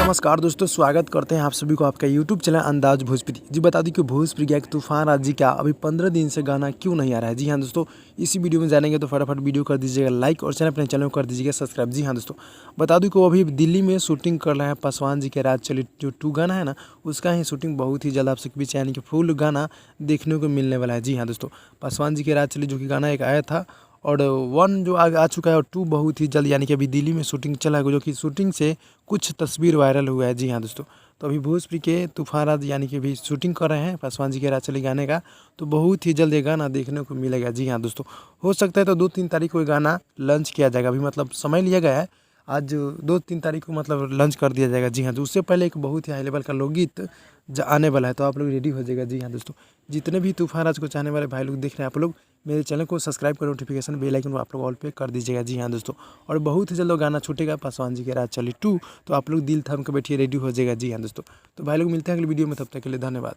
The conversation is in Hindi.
नमस्कार दोस्तों, स्वागत करते हैं आप सभी को आपका यूट्यूब चैनल अंदाज भोजपुरी। जी बता दूं कि भोजपुरी का एक तूफान आज जी क्या अभी 15 दिन से गाना क्यों नहीं आ रहा है। जी हाँ दोस्तों, इसी वीडियो में जानेंगे तो फटाफट वीडियो कर दीजिएगा लाइक और अपने चैनल को कर दीजिएगा सब्सक्राइब। जी हाँ दोस्तों, बता दूं कि वो अभी दिल्ली में शूटिंग कर रहे हैं पासवान जी के राज चली जो 2 गाना है ना, उसका ही शूटिंग बहुत ही जल्द आप सबके बीच यानी कि फुल गाना देखने को मिलने वाला है। जी हाँ दोस्तों, पासवान जी के राज चली जो कि गाना एक आया था और 1 जो आ चुका है और 2 बहुत ही जल्द यानी कि अभी दिल्ली में शूटिंग चला है, जो कि शूटिंग से कुछ तस्वीर वायरल हुआ है। जी हाँ दोस्तों, तो अभी भोजपुरी के तूफान राज यानी कि अभी शूटिंग कर रहे हैं पासवान जी के राज चली गाने का, तो बहुत ही जल्द ये गाना देखने को मिलेगा। जी हाँ दोस्तों, हो सकता है तो 2-3 तारीख को ये गाना लॉन्च किया जाएगा। अभी मतलब समय लिया गया है, आज 2-3 तारीख को मतलब लॉन्च कर दिया जाएगा। जी हाँ, तो उससे पहले एक बहुत ही हाई लेवल का लोकगीत आने वाला है, तो आप लोग रेडी हो जाएगा। जी हाँ दोस्तों, जितने भी तूफान राज को चाहने वाले भाई लोग देख रहे हैं, आप लोग मेरे चैनल को सब्सक्राइब कर नोटिफिकेशन बेल आइकन को आप लोग ऑल पे कर दीजिएगा। जी हाँ दोस्तों, और बहुत ही जल्द गाना छूटेगा पासवान जी के राज चली 2, तो आप लोग दिल थाम के बैठिए, रेडी हो जाएगा। जी हाँ दोस्तों, तो भाई लोग मिलते हैं अगली वीडियो में, तब तक के लिए धन्यवाद।